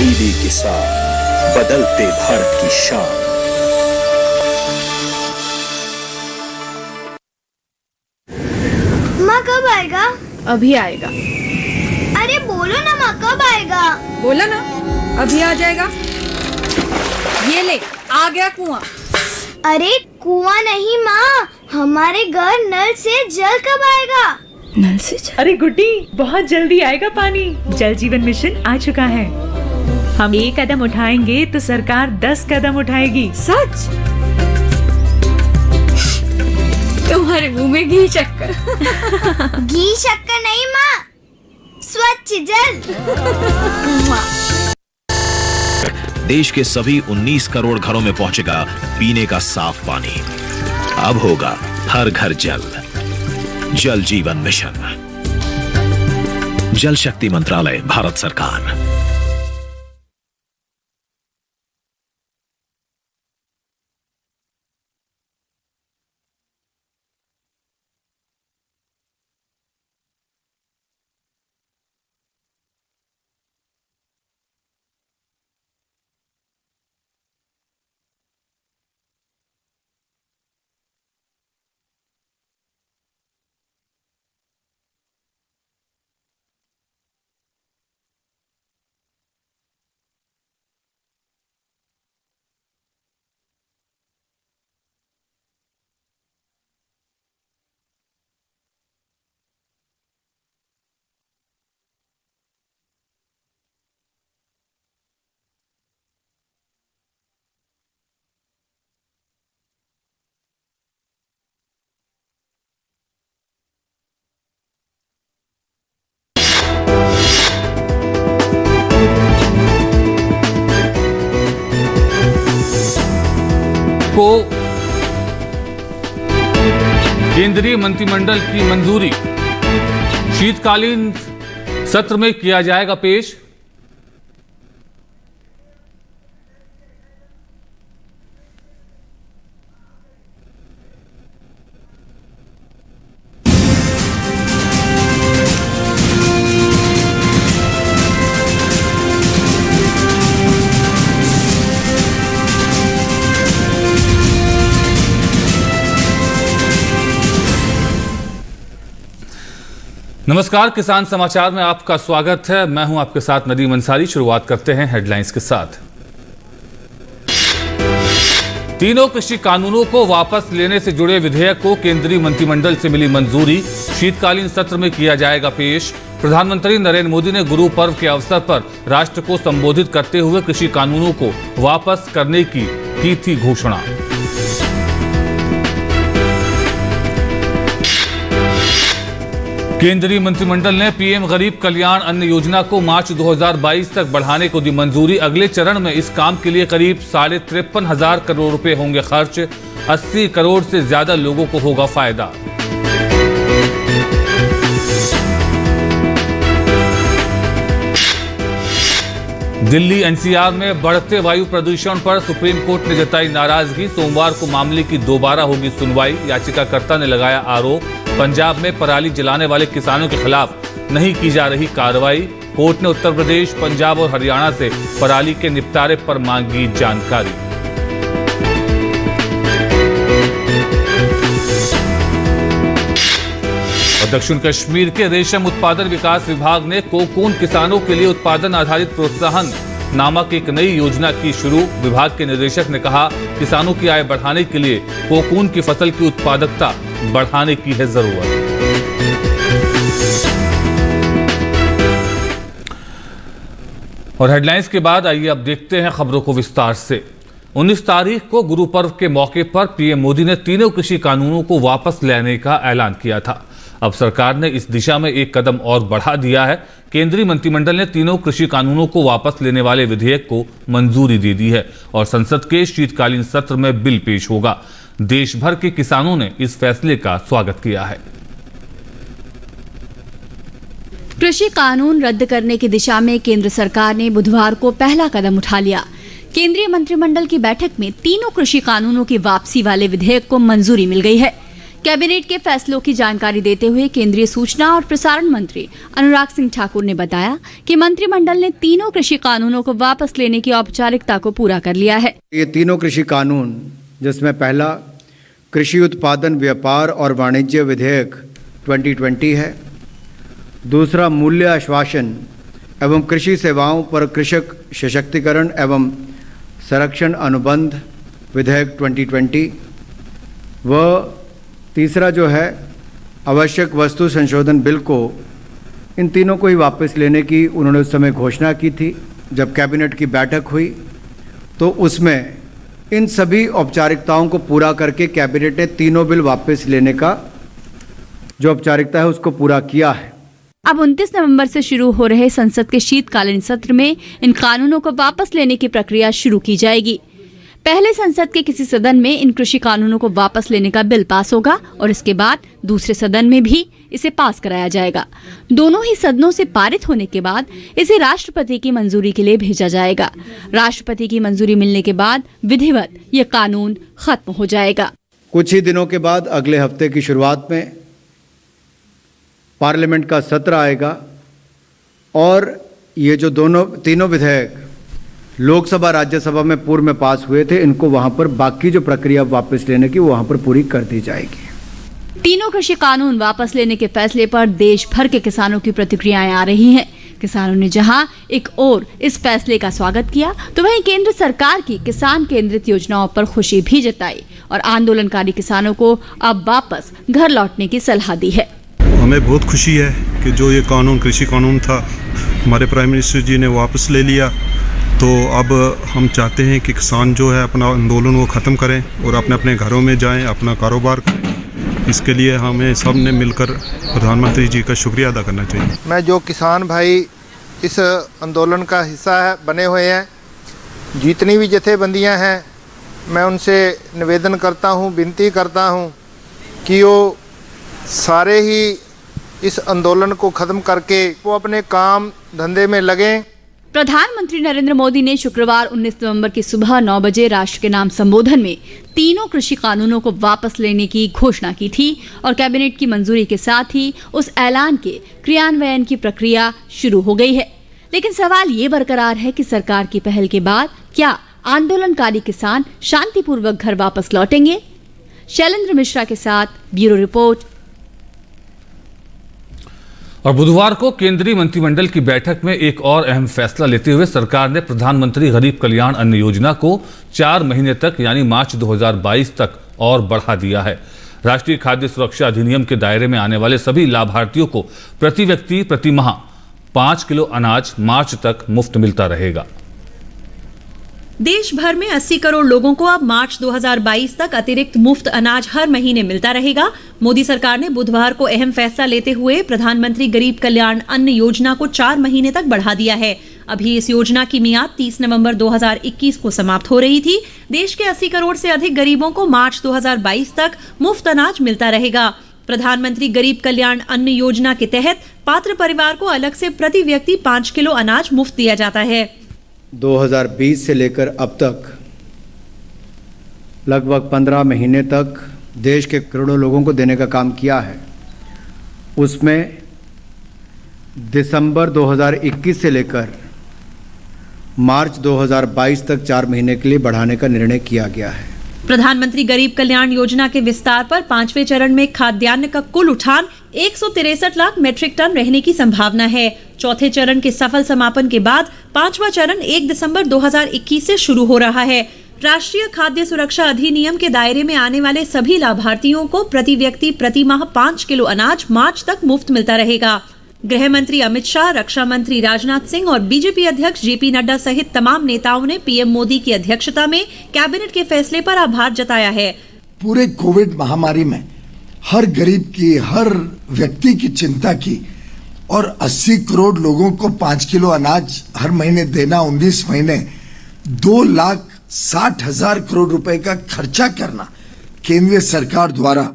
TV के साथ बदलते भारत की शान। माँ कब आएगा? अभी आएगा। अरे बोलो ना माँ कब आएगा? बोला ना अभी आ जाएगा। ये ले आ गया कुआं। अरे कुआं नहीं माँ, हमारे घर नल से जल कब आएगा? नल से जल? अरे गुड्डी, बहुत जल्दी आएगा पानी। जल जीवन मिशन आ चुका है। हम 1 कदम उठाएंगे तो सरकार 10 कदम उठाएगी। सच? तुम्हारे मुंह में घी शक्कर। घी शक्कर नहीं माँ, स्वच्छ जल। देश के सभी 19 करोड़ घरों में पहुंचेगा पीने का साफ पानी। अब होगा हर घर जल। जल जीवन मिशन, जल शक्ति मंत्रालय, भारत सरकार। को केंद्रीय मंत्रिमंडल की मंजूरी, शीतकालीन सत्र में किया जाएगा पेश। नमस्कार, किसान समाचार में आपका स्वागत है। मैं हूं आपके साथ नदीम अंसारी। शुरुआत करते हैं हेडलाइंस के साथ। तीनों कृषि कानूनों को वापस लेने से जुड़े विधेयक को केंद्रीय मंत्रिमंडल से मिली मंजूरी, शीतकालीन सत्र में किया जाएगा पेश। प्रधानमंत्री नरेंद्र मोदी ने गुरु पर्व के अवसर पर राष्ट्र को संबोधित करते हुए कृषि कानूनों को वापस करने की थी घोषणा। केंद्रीय मंत्रिमंडल ने पीएम गरीब कल्याण अन्न योजना को मार्च 2022 तक बढ़ाने को दी मंजूरी। अगले चरण में इस काम के लिए करीब 53,500 करोड़ रुपए होंगे खर्च। 80 करोड़ से ज्यादा लोगों को होगा फायदा। दिल्ली एनसीआर में बढ़ते वायु प्रदूषण पर सुप्रीम कोर्ट ने जताई नाराजगी। सोमवार को मामले की दोबारा होगी सुनवाई। याचिकाकर्ता ने लगाया आरोप, पंजाब में पराली जलाने वाले किसानों के खिलाफ नहीं की जा रही कार्रवाई। कोर्ट ने उत्तर प्रदेश, पंजाब और हरियाणा से पराली के निपटारे पर मांगी जानकारी। और दक्षिण कश्मीर के रेशम उत्पादन विकास विभाग ने कोकून किसानों के लिए उत्पादन आधारित प्रोत्साहन नामक एक नई योजना की शुरू। विभाग के निदेशक ने कहा, किसानों की आय बढ़ाने के लिए कोकून की फसल की उत्पादकता बढ़ाने की है जरूरत। और हेडलाइंस के बाद आइए अब देखते हैं खबरों को विस्तार से। 19 तारीख को गुरु पर्व के मौके पर पीएम मोदी ने तीनों कृषि कानूनों को वापस लेने का ऐलान किया था। अब सरकार ने इस दिशा में एक कदम और बढ़ा दिया है। केंद्रीय मंत्रिमंडल ने तीनों कृषि कानूनों को वापस लेने वाले विधेयक को मंजूरी दे दी है और संसद के शीतकालीन सत्र में बिल पेश होगा। देश भर के किसानों ने इस फैसले का स्वागत किया है। कृषि कानून रद्द करने की दिशा में केंद्र सरकार ने बुधवार को पहला कदम उठा लिया। केंद्रीय मंत्रिमंडल की बैठक में तीनों कृषि कानूनों की वापसी वाले विधेयक को मंजूरी मिल गई है। कैबिनेट के फैसलों की जानकारी देते हुए केंद्रीय सूचना और प्रसारण मंत्री अनुराग सिंह ठाकुर ने बताया कि मंत्रिमंडल ने तीनों कृषि कानूनों को वापस लेने की औपचारिकता को पूरा कर लिया है। ये तीनों कृषि कानून, जिसमें पहला कृषि उत्पादन व्यापार और वाणिज्य विधेयक 2020 है, दूसरा मूल्य आश्वासन एवं कृषि सेवाओं पर कृषक सशक्तिकरण एवं संरक्षण अनुबंध विधेयक 2020 व तीसरा जो है आवश्यक वस्तु संशोधन बिल को, इन तीनों को ही वापस लेने की उन्होंने उस समय घोषणा की थी। जब कैबिनेट की बैठक हुई तो उसमें इन सभी औपचारिकताओं को पूरा करके कैबिनेट ने तीनों बिल वापस लेने का जो औपचारिकता है उसको पूरा किया है। अब 29 नवंबर से शुरू हो रहे संसद के शीतकालीन सत्र में इन कानूनों को वापस लेने की प्रक्रिया शुरू की जाएगी। पहले संसद के किसी सदन में इन कृषि कानूनों को वापस लेने का बिल पास होगा और इसके बाद दूसरे सदन में भी इसे पास कराया जाएगा। दोनों ही सदनों से पारित होने के बाद इसे राष्ट्रपति की मंजूरी के लिए भेजा जाएगा। राष्ट्रपति की मंजूरी मिलने के बाद विधिवत ये कानून खत्म हो जाएगा। कुछ ही दिनों के बाद अगले हफ्ते की शुरुआत में पार्लियामेंट का सत्र आएगा और ये जो तीनों विधेयक लोकसभा राज्यसभा में पूर्व में पास हुए थे, इनको वहां पर बाकी जो प्रक्रिया वापस लेने की वो वहां पर पूरी कर दी जाएगी। तीनों कृषि कानून वापस लेने के फैसले पर देश भर के किसानों की प्रतिक्रियाएं आ रही हैं। किसानों ने जहां एक ओर इस फैसले का स्वागत किया तो वहीं केंद्र सरकार की किसान केंद्रित योजनाओं पर खुशी भी जताई और आंदोलनकारी किसानों को अब वापस घर लौटने की सलाह दी है। हमें बहुत खुशी है कि जो ये कानून कृषि कानून था हमारे प्राइम मिनिस्टर जी ने वापस ले लिया। तो अब हम चाहते हैं कि किसान जो है अपना आंदोलन वो ख़त्म करें और अपने अपने घरों में जाएं, अपना कारोबार करें। इसके लिए हमें सब ने मिलकर प्रधानमंत्री जी का शुक्रिया अदा करना चाहिए। मैं जो किसान भाई इस आंदोलन का हिस्सा बने हुए हैं, जितनी भी जथेबंदियां हैं, मैं उनसे निवेदन करता हूं, विनती करता हूं कि वो सारे ही इस आंदोलन को ख़त्म करके वो अपने काम धंधे में लगें। प्रधानमंत्री नरेंद्र मोदी ने शुक्रवार 19 नवंबर की सुबह 9 बजे राष्ट्र के नाम संबोधन में तीनों कृषि कानूनों को वापस लेने की घोषणा की थी और कैबिनेट की मंजूरी के साथ ही उस ऐलान के क्रियान्वयन की प्रक्रिया शुरू हो गई है। लेकिन सवाल ये बरकरार है कि सरकार की पहल के बाद क्या आंदोलनकारी किसान शांतिपूर्वक घर वापस लौटेंगे? शैलेंद्र मिश्रा के साथ ब्यूरो रिपोर्ट। और बुधवार को केंद्रीय मंत्रिमंडल की बैठक में एक और अहम फैसला लेते हुए सरकार ने प्रधानमंत्री गरीब कल्याण अन्न योजना को 4 महीने तक यानी मार्च 2022 तक और बढ़ा दिया है। राष्ट्रीय खाद्य सुरक्षा अधिनियम के दायरे में आने वाले सभी लाभार्थियों को प्रति व्यक्ति प्रति माह 5 किलो अनाज मार्च तक मुफ्त मिलता रहेगा। देश भर में 80 करोड़ लोगों को अब मार्च 2022 तक अतिरिक्त मुफ्त अनाज हर महीने मिलता रहेगा। मोदी सरकार ने बुधवार को अहम फैसला लेते हुए प्रधानमंत्री गरीब कल्याण अन्न योजना को 4 महीने तक बढ़ा दिया है। अभी इस योजना की मियाद 30 नवंबर 2021 को समाप्त हो रही थी। देश के 80 करोड़ से अधिक गरीबों को मार्च 2022 तक मुफ्त अनाज मिलता रहेगा। प्रधानमंत्री गरीब कल्याण अन्न योजना के तहत पात्र परिवार को अलग से प्रति व्यक्ति 5 किलो अनाज मुफ्त दिया जाता है। 2020 से लेकर अब तक लगभग 15 महीने तक देश के करोड़ों लोगों को देने का काम किया है। उसमें दिसंबर 2021 से लेकर मार्च 2022 तक 4 महीने के लिए बढ़ाने का निर्णय किया गया है। प्रधानमंत्री गरीब कल्याण योजना के विस्तार पर 5वें चरण में खाद्यान्न का कुल उठान 163 लाख मीट्रिक टन रहने की संभावना है। चौथे चरण के सफल समापन के बाद 5वां चरण 1 दिसंबर 2021 से शुरू हो रहा है। राष्ट्रीय खाद्य सुरक्षा अधिनियम के दायरे में आने वाले सभी लाभार्थियों को प्रति व्यक्ति प्रति माह 5 किलो अनाज मार्च तक मुफ्त मिलता रहेगा। गृह मंत्री अमित शाह, रक्षा मंत्री राजनाथ सिंह और बीजेपी अध्यक्ष जेपी नड्डा सहित तमाम नेताओं ने पीएम मोदी की अध्यक्षता में कैबिनेट के फैसले पर आभार जताया है। पूरे कोविड महामारी में हर गरीब की, हर व्यक्ति की चिंता की और 80 करोड़ लोगों को 5 किलो अनाज हर महीने देना, 19 महीने 2,60,000 करोड़ रुपए का खर्चा करना केंद्रीय सरकार द्वारा,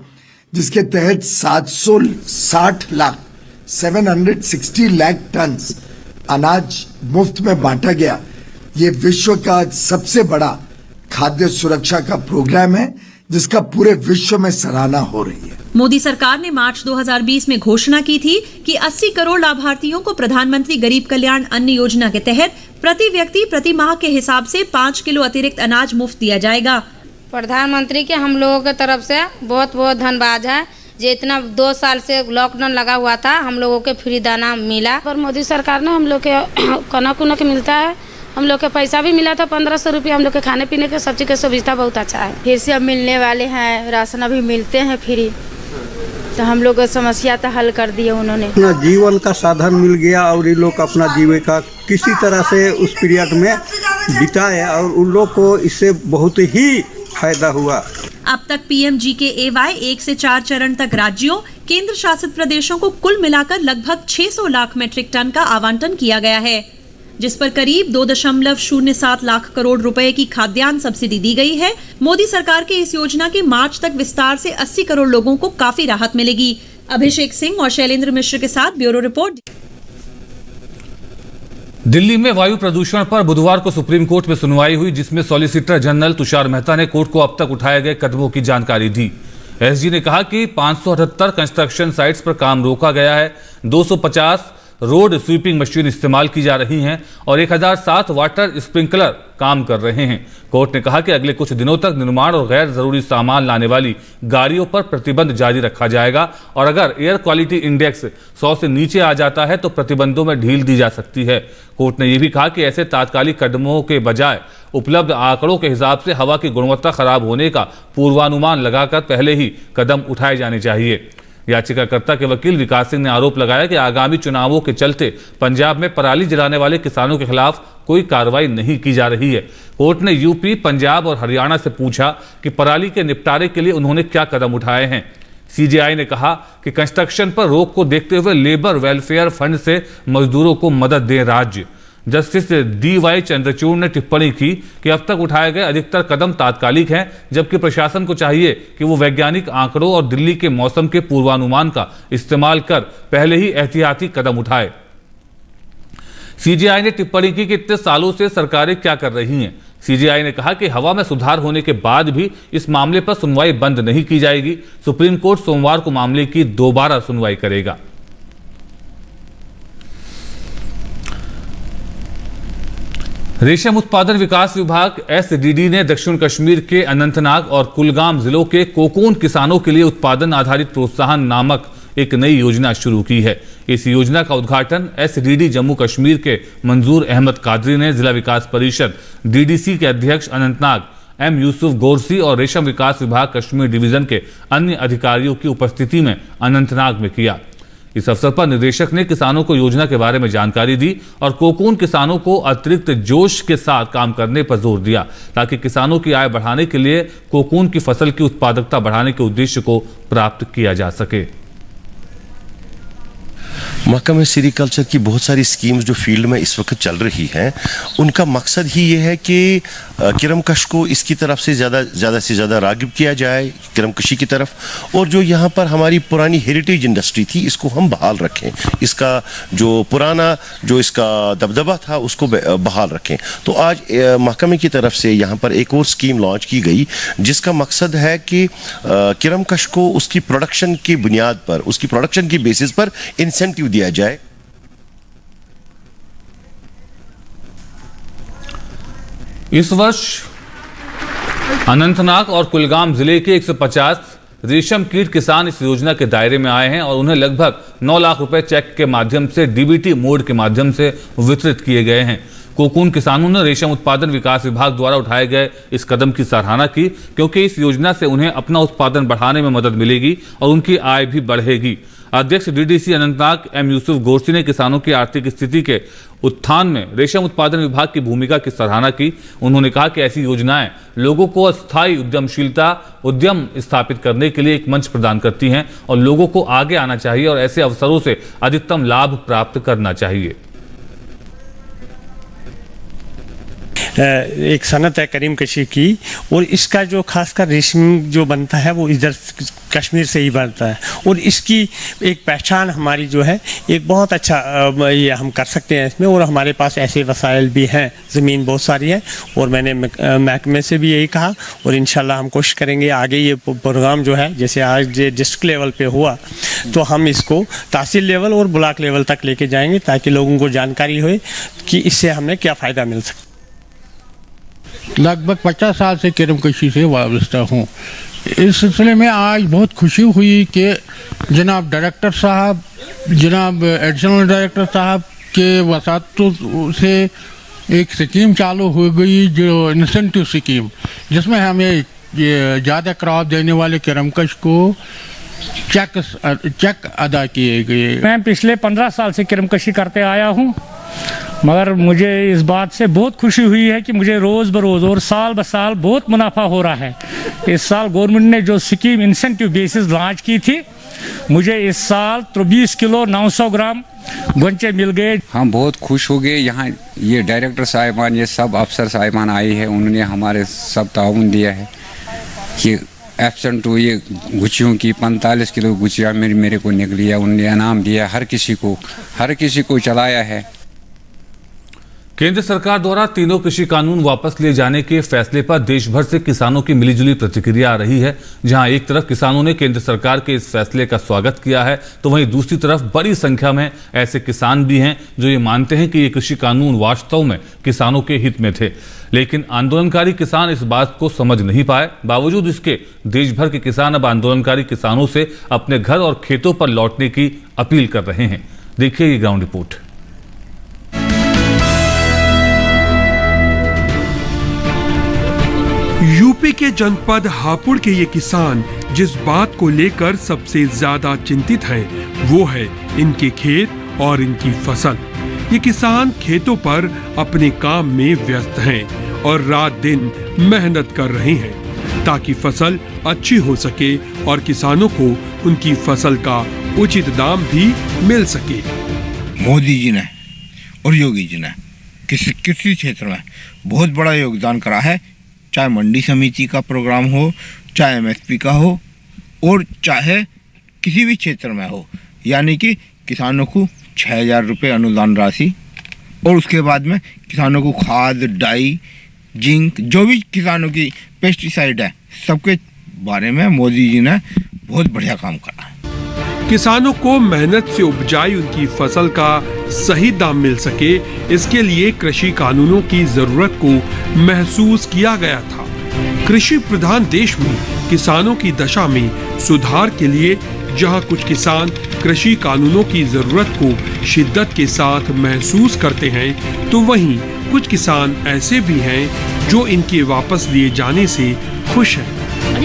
जिसके तहत 760 लाख टन अनाज मुफ्त में बांटा गया। ये विश्व का सबसे बड़ा खाद्य सुरक्षा का प्रोग्राम है। जिसका पूरे विश्व में सराहना हो रही है। मोदी सरकार ने मार्च 2020 में घोषणा की थी कि 80 करोड़ लाभार्थियों को प्रधानमंत्री गरीब कल्याण अन्न योजना के तहत प्रति व्यक्ति प्रति माह के हिसाब से 5 किलो अतिरिक्त अनाज मुफ्त दिया जाएगा। प्रधानमंत्री के हम लोगों की तरफ से बहुत बहुत धन्यवाद है। जो इतना 2 साल से लॉकडाउन लगा हुआ था, हम लोगों के फ्री दाना मिला और मोदी सरकार ने हम लोग के कनक मिलता है। हम लोग के पैसा भी मिला था 1500 रुपया। हम लोग के खाने पीने के सब चीज़ की सुविधा बहुत अच्छा है। फिर से अब मिलने वाले हैं, राशन अभी मिलते हैं फ्री, तो हम लोग समस्या तो हल कर दिए उन्होंने। अपना जीवन का साधन मिल गया और ये लोग अपना जीविका किसी तरह से उस पीरियड में बिताए और उन लोग को इससे बहुत ही फायदा हुआ। अब तक PMGKAY 1 से 4 चरण तक राज्यों, केंद्र शासित प्रदेशों को कुल मिलाकर लगभग 600 लाख मीट्रिक टन का आवंटन किया गया है, जिस पर करीब 2.07 लाख करोड़ रुपए की खाद्यान्न सब्सिडी दी गई है। मोदी सरकार के इस योजना के मार्च तक विस्तार से 80 करोड़ लोगों को काफी राहत मिलेगी। अभिषेक सिंह और शैलेंद्र मिश्र के साथ ब्यूरो रिपोर्ट। दिल्ली में वायु प्रदूषण पर बुधवार को सुप्रीम कोर्ट में सुनवाई हुई, जिसमें सॉलिसिटर जनरल तुषार मेहता ने कोर्ट को अब तक उठाए गए कदमों की जानकारी दी। एसजी ने कहा कि 578 कंस्ट्रक्शन साइट्स पर काम रोका गया है, 250 रोड स्वीपिंग मशीन इस्तेमाल की जा रही हैं और 1007 वाटर स्प्रिंकलर काम कर रहे हैं। कोर्ट ने कहा कि अगले कुछ दिनों तक निर्माण और गैर जरूरी सामान लाने वाली गाड़ियों पर प्रतिबंध जारी रखा जाएगा और अगर एयर क्वालिटी इंडेक्स 100 से नीचे आ जाता है तो प्रतिबंधों में ढील दी जा सकती है। कोर्ट ने यह भी कहा कि ऐसे तात्कालिक कदमों के बजाय उपलब्ध आंकड़ों के हिसाब से हवा की गुणवत्ता खराब होने का पूर्वानुमान लगाकर पहले ही कदम उठाए जाने चाहिए। याचिकाकर्ता के वकील विकास सिंह ने आरोप लगाया कि आगामी चुनावों के चलते पंजाब में पराली जलाने वाले किसानों के खिलाफ कोई कार्रवाई नहीं की जा रही है। कोर्ट ने यूपी, पंजाब और हरियाणा से पूछा कि पराली के निपटारे के लिए उन्होंने क्या कदम उठाए हैं। सीजेआई ने कहा कि कंस्ट्रक्शन पर रोक को देखते हुए लेबर वेलफेयर फंड से मजदूरों को मदद दें राज्य। जस्टिस DY चंद्रचूड़ ने टिप्पणी की कि अब तक उठाए गए अधिकतर कदम तात्कालिक हैं, जबकि प्रशासन को चाहिए कि वो वैज्ञानिक आंकड़ों और दिल्ली के मौसम के पूर्वानुमान का इस्तेमाल कर पहले ही एहतियाती कदम उठाए। सीजेआई ने टिप्पणी की कि इतने सालों से सरकारें क्या कर रही हैं। सीजेआई ने कहा कि हवा में सुधार होने के बाद भी इस मामले पर सुनवाई बंद नहीं की जाएगी। सुप्रीम कोर्ट सोमवार को मामले की दोबारा सुनवाई करेगा। रेशम उत्पादन विकास विभाग SDD ने दक्षिण कश्मीर के अनंतनाग और कुलगाम जिलों के कोकून किसानों के लिए उत्पादन आधारित प्रोत्साहन नामक एक नई योजना शुरू की है। इस योजना का उद्घाटन SDD जम्मू कश्मीर के मंजूर अहमद कादरी ने जिला विकास परिषद DDC के अध्यक्ष अनंतनाग M यूसुफ गोरसी और रेशम विकास विभाग कश्मीर डिवीजन के अन्य अधिकारियों की उपस्थिति में अनंतनाग में किया। इस अवसर पर निदेशक ने किसानों को योजना के बारे में जानकारी दी और कोकून किसानों को अतिरिक्त जोश के साथ काम करने पर जोर दिया ताकि किसानों की आय बढ़ाने के लिए कोकून की फसल की उत्पादकता बढ़ाने के उद्देश्य को प्राप्त किया जा सके। महकमा सेरीकल्चर की बहुत सारी स्कीम्स जो फील्ड में इस वक्त चल रही हैं, उनका मकसद ही ये है कि किरमकश को इसकी तरफ से ज़्यादा से ज़्यादा रागिब किया जाए किरमकशी की तरफ, और जो यहाँ पर हमारी पुरानी हेरिटेज इंडस्ट्री थी इसको हम बहाल रखें, इसका जो पुराना जो इसका दबदबा था उसको बहाल रखें। तो आज महकमे की तरफ से यहाँ पर एक और स्कीम लॉन्च की गई जिसका मकसद है कि किरमकश को उसकी प्रोडक्शन की बुनियाद पर, उसकी प्रोडक्शन की बेसिस पर इंसेंटिव दिया जाए। इस वर्ष अनंतनाग और कुलगाम जिले के 150 रेशम कीट किसान इस योजना के दायरे में आए हैं और उन्हें लगभग 9 लाख रुपए चेक के माध्यम से DBT मोड के माध्यम से वितरित किए गए हैं। कोकून किसानों ने रेशम उत्पादन विकास विभाग द्वारा उठाए गए इस कदम की सराहना की, क्योंकि इस योजना से उन्हें अपना उत्पादन बढ़ाने में मदद मिलेगी और उनकी आय भी बढ़ेगी। अध्यक्ष DDC अनंतनाग M यूसुफ गोरसी ने किसानों की आर्थिक स्थिति के उत्थान में रेशम उत्पादन विभाग की भूमिका की सराहना की। उन्होंने कहा कि ऐसी योजनाएं लोगों को अस्थायी उद्यम स्थापित करने के लिए एक मंच प्रदान करती हैं और लोगों को आगे आना चाहिए और ऐसे अवसरों से अधिकतम लाभ प्राप्त करना चाहिए। एक सनत है करीम कशी की, और इसका जो खासकर रेशम जो बनता है वो इधर कश्मीर से ही बनता है, और इसकी एक पहचान हमारी जो है एक बहुत अच्छा ये हम कर सकते हैं इसमें। और हमारे पास ऐसे वसाइल भी हैं, ज़मीन बहुत सारी है, और मैंने महकमे से भी यही कहा, और इंशाल्लाह हम कोशिश करेंगे आगे ये प्रोग्राम जो है जैसे आज डिस्ट्रिक्ट लेवल पे हुआ तो हम इसको तहसील लेवल और ब्लॉक लेवल तक लेके जाएंगे ताकि लोगों को जानकारी हो कि इससे हमें क्या फ़ायदा मिल सकता। लगभग 50 साल से किरमकशी से वाबस्ता हूँ। इस सिलसिले में आज बहुत खुशी हुई कि जनाब डायरेक्टर साहब, जनाब एडिशनल डायरेक्टर साहब के वसातों से एक स्कीम चालू हो गई जो इंसेंटिव स्कीम, जिसमें हमें ज़्यादा क्रॉप देने वाले किरमकश को चेक अदा किए गए। मैं पिछले 15 साल से किरमकशी करते आया हूँ, मगर मुझे इस बात से बहुत खुशी हुई है कि मुझे रोज़ बरोज़ और साल ब साल बहुत मुनाफा हो रहा है। इस साल गवर्नमेंट ने जो स्कीम इंसेंटिव बेसिस लॉन्च की थी, मुझे इस साल 23 किलो 900 ग्राम गुंचे मिल गए। हम बहुत खुश हो गए। यहाँ ये डायरेक्टर साहिबान, ये सब अफसर साहिबान आए हैं, उन्होंने हमारे सब ताउन दिया है कि एब्सेंट टू ये गुच्चियों की 45 किलो गुच्चियाँ मेरे को निकली है। उन्होंने इनाम दिया, हर किसी को चलाया है। केंद्र सरकार द्वारा तीनों कृषि कानून वापस लिए जाने के फैसले पर देश भर से किसानों की मिलीजुली प्रतिक्रिया आ रही है। जहां एक तरफ किसानों ने केंद्र सरकार के इस फैसले का स्वागत किया है, तो वहीं दूसरी तरफ बड़ी संख्या में ऐसे किसान भी हैं जो ये मानते हैं कि ये कृषि कानून वास्तव में किसानों के हित में थे। लेकिन आंदोलनकारी किसान इस बात को समझ नहीं पाए। बावजूद इसके देश भर के किसान अब आंदोलनकारी किसानों से अपने घर और खेतों पर लौटने की अपील कर रहे हैं। देखिए ये ग्राउंड रिपोर्ट। यूपी के जनपद हापुड़ के ये किसान जिस बात को लेकर सबसे ज्यादा चिंतित हैं, वो है इनके खेत और इनकी फसल। ये किसान खेतों पर अपने काम में व्यस्त हैं और रात दिन मेहनत कर रहे हैं ताकि फसल अच्छी हो सके और किसानों को उनकी फसल का उचित दाम भी मिल सके। मोदी जी ने और योगी जी ने किसी क्षेत्र में बहुत बड़ा योगदान करा है, चाहे मंडी समिति का प्रोग्राम हो, चाहे एमएसपी का हो, और चाहे किसी भी क्षेत्र में हो। यानी कि किसानों को 6,000 रुपये अनुदान राशि, और उसके बाद में किसानों को खाद, डाई, जिंक, जो भी किसानों की पेस्टिसाइड है, सबके बारे में मोदी जी ने बहुत बढ़िया काम करा है। किसानों को मेहनत से उपजाई उनकी फसल का सही दाम मिल सके, इसके लिए कृषि कानूनों की जरूरत को महसूस किया गया था। कृषि प्रधान देश में किसानों की दशा में सुधार के लिए जहां कुछ किसान कृषि कानूनों की जरूरत को शिद्दत के साथ महसूस करते हैं, तो वहीं कुछ किसान ऐसे भी हैं जो इनके वापस लिए जाने से खुश हैं।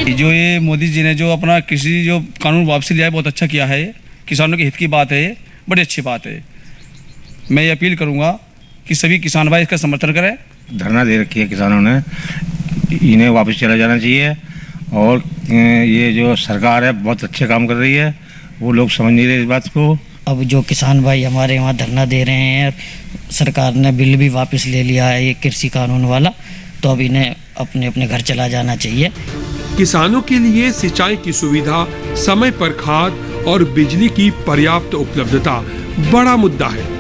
जो ये मोदी जी ने जो अपना कृषि जो कानून वापसी लिया है, बहुत अच्छा किया है। किसानों के हित की बात है, ये बड़ी अच्छी बात है। मैं ये अपील करूंगा कि सभी किसान भाई इसका समर्थन करें। धरना दे रखी है किसानों ने, इन्हें वापस चला जाना चाहिए। और ये जो सरकार है बहुत अच्छे काम कर रही है, वो लोग समझ नहीं रहे इस बात को। अब जो किसान भाई हमारे वहाँ धरना दे रहे हैं, सरकार ने बिल भी वापस ले लिया है ये कृषि कानून वाला, तो अब इन्हें अपने अपने घर चला जाना चाहिए। किसानों के लिए सिंचाई की सुविधा, समय पर खाद और बिजली की पर्याप्त उपलब्धता बड़ा मुद्दा है।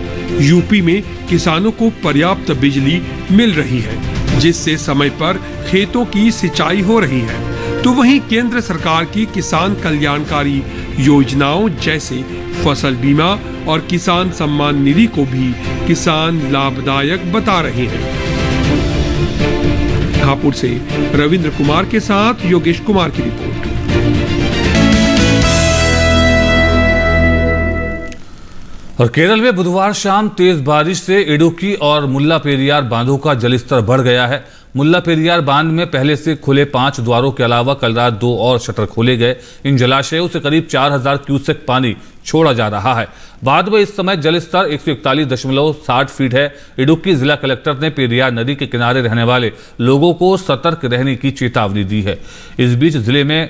यूपी में किसानों को पर्याप्त बिजली मिल रही है, जिससे समय पर खेतों की सिंचाई हो रही है। तो वहीं केंद्र सरकार की किसान कल्याणकारी योजनाओं जैसे फसल बीमा और किसान सम्मान निधि को भी किसान लाभदायक बता रहे हैं। हापुड़ से रविंद्र कुमार के साथ योगेश कुमार की रिपोर्ट। और केरल में बुधवार शाम तेज बारिश से इडुक्की और मुल्ला पेरियार बांधों का जलस्तर बढ़ गया है। मुल्ला पेरियार बांध में पहले से खुले 5 द्वारों के अलावा कल रात 2 और शटर खोले गए। इन जलाशयों से करीब 4,000 क्यूसेक पानी छोड़ा जा रहा है। बाद में इस समय जलस्तर 141.60 फीट है। इडुक्की जिला कलेक्टर ने पेरियार नदी के किनारे रहने वाले लोगों को सतर्क रहने की चेतावनी दी है। इस बीच जिले में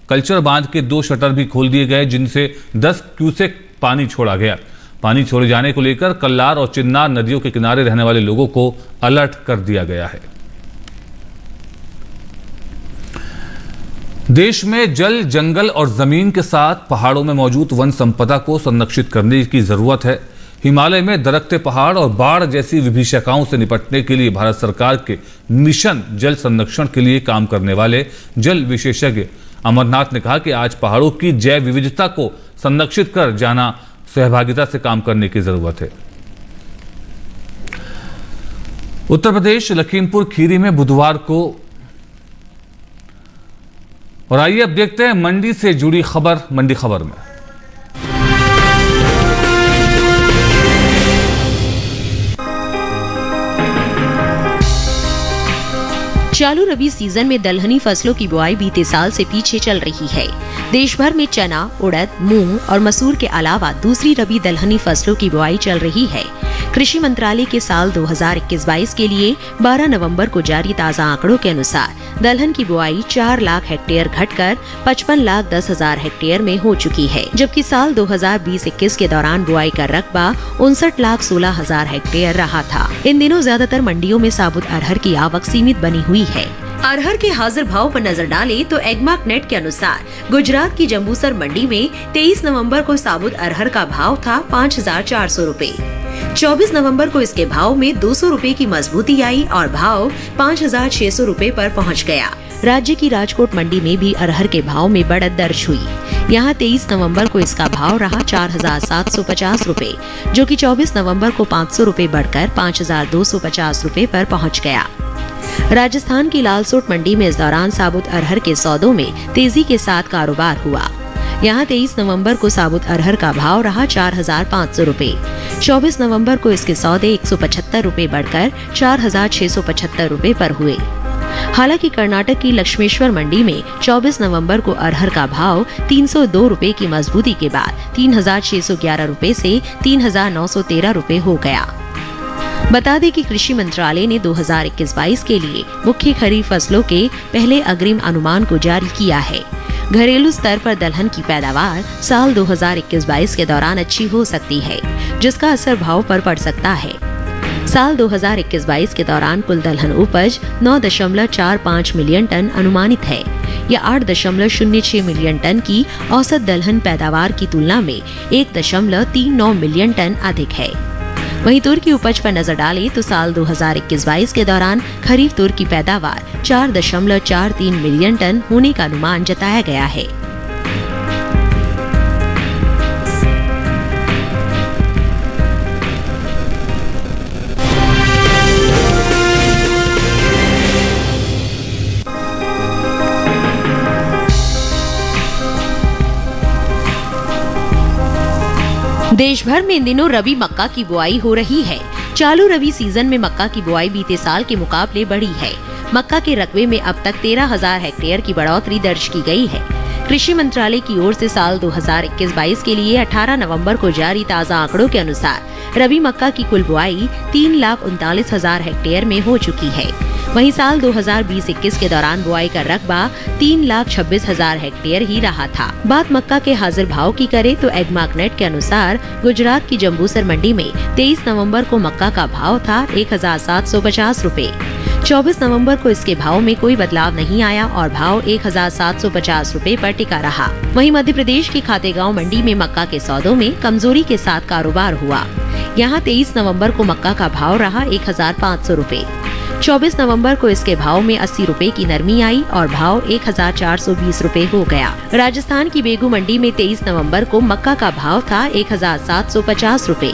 कल्चर बांध के 2 शटर भी खोल दिए गए, जिनसे 10 क्यूसेक पानी छोड़ा गया। पानी छोड़े जाने को लेकर कल्लार और चिन्नार नदियों के किनारे रहने वाले लोगों को अलर्ट कर दिया गया है। देश में जल, जंगल और जमीन के साथ पहाड़ों में मौजूद वन संपदा को संरक्षित करने की जरूरत है। हिमालय में दरकते पहाड़ और बाढ़ जैसी विभीषिकाओं से निपटने के लिए भारत सरकार के मिशन जल संरक्षण के लिए काम करने वाले जल विशेषज्ञ अमरनाथ ने कहा कि आज पहाड़ों की जैव विविधता को संरक्षित कर जाना सहभागिता से काम करने की जरूरत है। उत्तर प्रदेश लखीमपुर खीरी में बुधवार को, और आइए अब देखते हैं मंडी से जुड़ी खबर मंडी खबर में। चालू रबी सीजन में दलहनी फसलों की बुआई बीते साल से पीछे चल रही है। देश भर में चना, उड़द, मूंग और मसूर के अलावा दूसरी रबी दलहनी फसलों की बुआई चल रही है। कृषि मंत्रालय के साल 2021-22 के लिए 12 नवंबर को जारी ताज़ा आंकड़ों के अनुसार दलहन की बुआई 4 लाख हेक्टेयर घटकर 55,10,000 हेक्टेयर में हो चुकी है, जबकि साल 2020-21 के दौरान बुआई का रकबा 59,16,000 हेक्टेयर रहा था। इन दिनों ज्यादातर मंडियों में साबुत अरहर की आवक सीमित बनी हुई है। अरहर के हाजिर भाव पर नजर डालें तो एग्मार्क नेट के अनुसार गुजरात की जंबूसर मंडी में 23 नवंबर को साबुत अरहर का भाव था 5,400 रूपए। 24 नवंबर को इसके भाव में 200 रूपए की मजबूती आई और भाव 5,600 रूपए पर पहुंच गया। राज्य की राजकोट मंडी में भी अरहर के भाव में बढ़त दर्ज हुई। यहाँ 23 नवंबर को इसका भाव रहा 4,750 रूपए, जो कि 24 नवंबर को 500 रूपए बढ़कर 5,250 रूपए पर पहुंच गया। राजस्थान की लालसोट मंडी में इस दौरान साबुत अरहर के सौदों में तेजी के साथ कारोबार हुआ। यहाँ 23 नवंबर को साबुत अरहर का भाव रहा 4,500 रूपए। 24 नवंबर को इसके सौदे 175 रूपए बढ़कर 4,675 रूपए पर हुए। हालांकि कर्नाटक की लक्ष्मेश्वर मंडी में 24 नवंबर को अरहर का भाव 302 रूपए की मजबूती के बाद 3,611 रूपए से 3,913 रूपए हो गया। बता दें कि कृषि मंत्रालय ने 2021-22 के लिए मुख्य खरीफ फसलों के पहले अग्रिम अनुमान को जारी किया है। घरेलू स्तर पर दलहन की पैदावार साल 2021-22 के दौरान अच्छी हो सकती है, जिसका असर भाव पर पड़ सकता है। साल 2021-22 के दौरान कुल दलहन उपज 9.45 मिलियन टन अनुमानित है। यह 8.06 मिलियन टन की औसत दलहन पैदावार की तुलना में 1.39 मिलियन टन अधिक है। वहीं तुर की उपज पर नजर डालें तो साल 2021-22 के दौरान खरीफ तुर की पैदावार 4.43 मिलियन टन होने का अनुमान जताया गया है। देश भर में इन दिनों रबी मक्का की बुआई हो रही है। चालू रबी सीजन में मक्का की बुआई बीते साल के मुकाबले बढ़ी है। मक्का के रकबे में अब तक 13,000 हेक्टेयर की बढ़ोतरी दर्ज की गई है। कृषि मंत्रालय की ओर से साल 2021-22 के लिए 18 नवंबर को जारी ताज़ा आंकड़ों के अनुसार रबी मक्का की कुल बुआई 3,39,000 हेक्टेयर में हो चुकी है। वहीं साल 2020-21 के दौरान बुआई का रकबा 3,26,000 हेक्टेयर ही रहा था। बात मक्का के हाजिर भाव की करे तो एग्मार्क नेट के अनुसार गुजरात की जंबूसर मंडी में 23 नवंबर को मक्का का भाव था 1,750 रूपए। 24 नवंबर को इसके भाव में कोई बदलाव नहीं आया और भाव 1,750 रूपए पर टिका रहा। वहीं मध्य प्रदेश की खातेगांव मंडी में मक्का के सौदों में कमजोरी के साथ कारोबार हुआ। यहाँ 23 नवंबर को मक्का का भाव रहा 1,500 रूपए। 24 नवंबर को इसके भाव में 80 रूपए की नरमी आई और भाव 1,420 रूपए हो गया। राजस्थान की बेगू मंडी में 23 नवंबर को मक्का का भाव था 1,750 रूपए।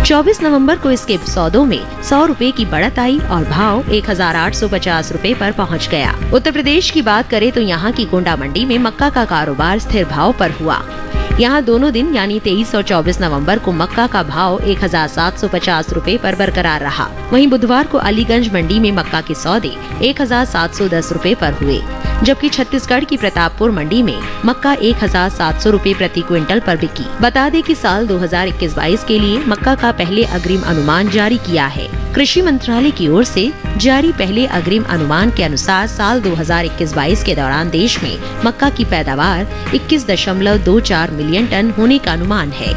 24 नवंबर को इसके सौदों में 100 रूपए की बढ़त आई और भाव 1,850 रूपए पर पहुंच गया। उत्तर प्रदेश की बात करें तो यहाँ की गोंडा मंडी में मक्का का कारोबार स्थिर भाव पर हुआ। यहाँ दोनों दिन यानी 23 और 24 नवंबर को मक्का का भाव 1,750 रूपए पर बरकरार रहा। वहीं बुधवार को अलीगंज मंडी में मक्का के सौदे 1,710 रूपए पर हुए, जबकि छत्तीसगढ़ की प्रतापपुर मंडी में मक्का 1,700 रूपए प्रति क्विंटल पर बिकी। बता दें कि साल 2021-22 के लिए मक्का का पहले अग्रिम अनुमान जारी किया है। कृषि मंत्रालय की ओर से जारी पहले अग्रिम अनुमान के अनुसार साल 2021-22 के दौरान देश में मक्का की पैदावार 21.24 मिलियन टन होने का अनुमान है।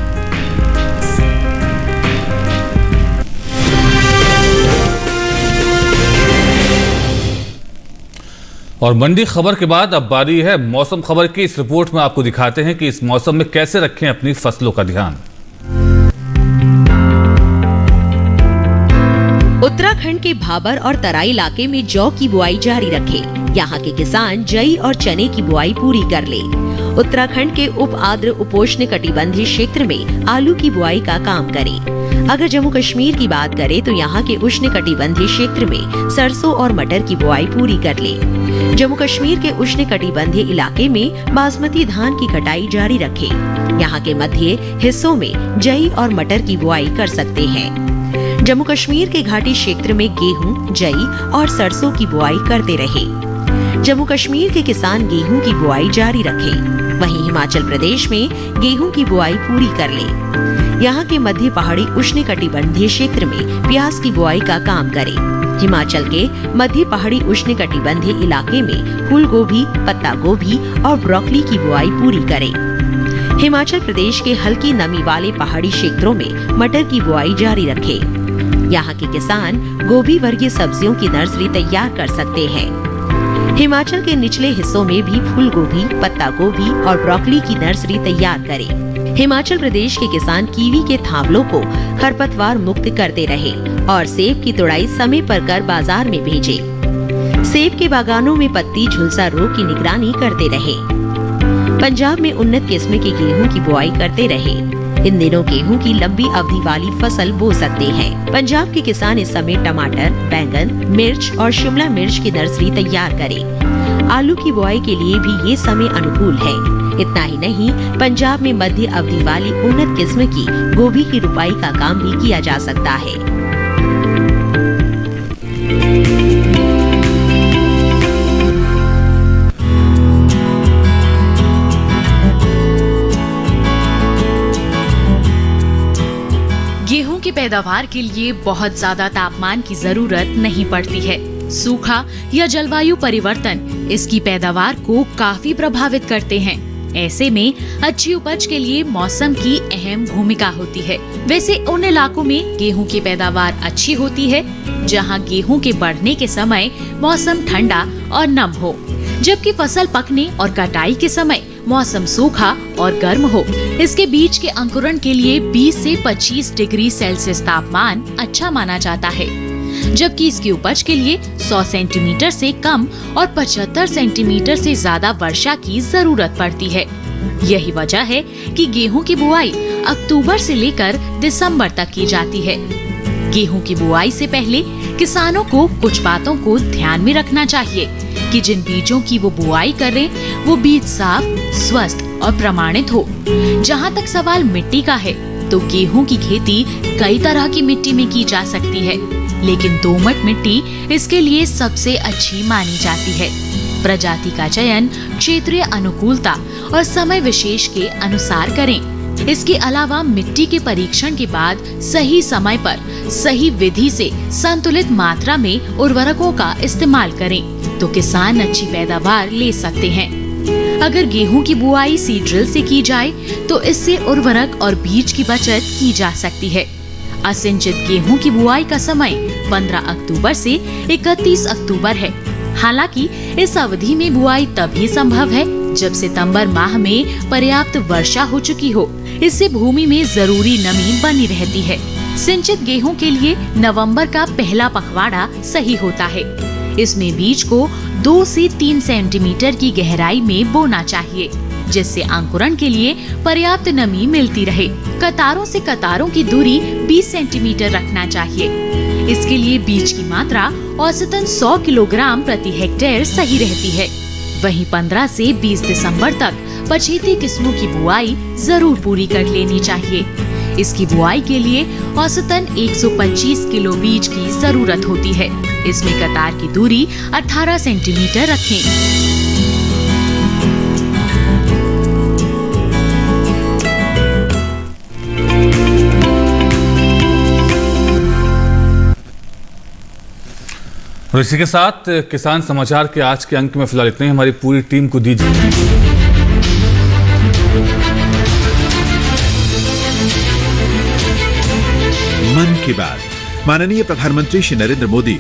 और मंडी खबर के बाद अब बारी है मौसम खबर की। इस रिपोर्ट में आपको दिखाते हैं कि इस मौसम में कैसे रखें अपनी फसलों का ध्यान। उत्तराखंड के भाबर और तराई इलाके में जौ की बुआई जारी रखें। यहाँ के किसान जई और चने की बुआई पूरी कर ले। उत्तराखंड के उप आर्द्र उपोष्ण कटिबंधीय क्षेत्र में आलू की बुआई का काम करें। अगर जम्मू कश्मीर की बात करें तो यहाँ के उष्ण कटिबंधीय क्षेत्र में सरसों और मटर की बुआई पूरी कर ले। जम्मू कश्मीर के उष्ण कटिबंधीय इलाके में बासमती धान की कटाई जारी रखें। यहाँ के मध्य हिस्सों में जई और मटर की बुआई कर सकते हैं। जम्मू कश्मीर के घाटी क्षेत्र में गेहूं, जई और सरसों की बुआई करते रहे। जम्मू कश्मीर के किसान गेहूं की बुआई जारी रखें। वहीं हिमाचल प्रदेश में गेहूं की बुआई पूरी कर ले। यहाँ के मध्य पहाड़ी उष्ण कटिबंधीय क्षेत्र में प्याज की बुआई का काम करें। हिमाचल के मध्य पहाड़ी उष्ण कटिबंधीय इलाके में फूल गोभी, पत्ता गोभी और ब्रोकली की बुआई पूरी करें। हिमाचल प्रदेश के हल्की नमी वाले पहाड़ी क्षेत्रों में मटर की बुआई जारी रखें। यहाँ के किसान गोभी वर्गीय सब्जियों की नर्सरी तैयार कर सकते हैं। हिमाचल के निचले हिस्सों में भी फूल गोभी, पत्ता गोभी और ब्रोकली की नर्सरी तैयार करें। हिमाचल प्रदेश के किसान कीवी के थावलों को खरपतवार मुक्त करते रहे और सेब की तुड़ाई समय पर कर बाजार में भेजे। सेब के बागानों में पत्ती झुलसा रोग की निगरानी करते रहे। पंजाब में उन्नत किस्म के गेहूं की बुआई करते रहे। इन दिनों गेहूं की लंबी अवधि वाली फसल बो सकते हैं। पंजाब के किसान इस समय टमाटर, बैंगन, मिर्च और शिमला मिर्च की नर्सरी तैयार करें। आलू की बुआई के लिए भी ये समय अनुकूल है। इतना ही नहीं, पंजाब में मध्य अवधि वाली उन्नत किस्म की गोभी की रुपाई का काम भी किया जा सकता है। गेहूं की पैदावार के लिए बहुत ज्यादा तापमान की जरूरत नहीं पड़ती है। सूखा या जलवायु परिवर्तन इसकी पैदावार को काफी प्रभावित करते हैं। ऐसे में अच्छी उपज के लिए मौसम की अहम भूमिका होती है। वैसे उन इलाकों में गेहूं की पैदावार अच्छी होती है जहां गेहूं के बढ़ने के समय मौसम ठंडा और नम हो, जबकि फसल पकने और कटाई के समय मौसम सूखा और गर्म हो। इसके बीज के अंकुरण के लिए 20 से 25 डिग्री सेल्सियस तापमान अच्छा माना जाता है, जबकि इसकी उपज के लिए 100 सेंटीमीटर से कम और 75 सेंटीमीटर से ज्यादा वर्षा की जरूरत पड़ती है। यही वजह है कि गेहूं की बुआई अक्टूबर से लेकर दिसंबर तक की जाती है। गेहूं की बुआई से पहले किसानों को कुछ बातों को ध्यान में रखना चाहिए कि जिन बीजों की वो बुआई करें वो बीज साफ, स्वस्थ और प्रमाणित हो। जहाँ तक सवाल मिट्टी का है तो गेहूं की खेती कई तरह की मिट्टी में की जा सकती है, लेकिन दोमट मिट्टी इसके लिए सबसे अच्छी मानी जाती है। प्रजाति का चयन क्षेत्रीय अनुकूलता और समय विशेष के अनुसार करें। इसके अलावा मिट्टी के परीक्षण के बाद सही समय पर सही विधि से संतुलित मात्रा में उर्वरकों का इस्तेमाल करें तो किसान अच्छी पैदावार ले सकते हैं। अगर गेहूं की बुआई सीड्रिल से की जाए तो इससे उर्वरक और बीज की बचत की जा सकती है। असिंचित गेहूं की बुआई का समय 15 अक्टूबर से 31 अक्टूबर है। हालांकि इस अवधि में बुआई तभी संभव है जब सितंबर माह में पर्याप्त वर्षा हो चुकी हो। इससे भूमि में जरूरी नमी बनी रहती है। सिंचित गेहूं के लिए नवंबर का पहला पखवाड़ा सही होता है। इसमें बीज को 2 से 3 सेंटीमीटर की गहराई में बोना चाहिए, जिससे अंकुरण के लिए पर्याप्त नमी मिलती रहे। कतारों से कतारों की दूरी 20 सेंटीमीटर रखना चाहिए। इसके लिए बीज की मात्रा औसतन 100 किलोग्राम प्रति हेक्टेयर सही रहती है। वहीं 15 से 20 दिसंबर तक पछेती किस्मों की बुआई जरूर पूरी कर लेनी चाहिए। इसकी बुआई के लिए औसतन 125 किलो बीज की जरूरत होती है। इसमें कतार की दूरी 18 सेंटीमीटर रखें। और इसी के साथ किसान समाचार के आज के अंक में फिलहाल इतने ही। हमारी पूरी टीम को दीजिए मन की बात। माननीय प्रधानमंत्री श्री नरेंद्र मोदी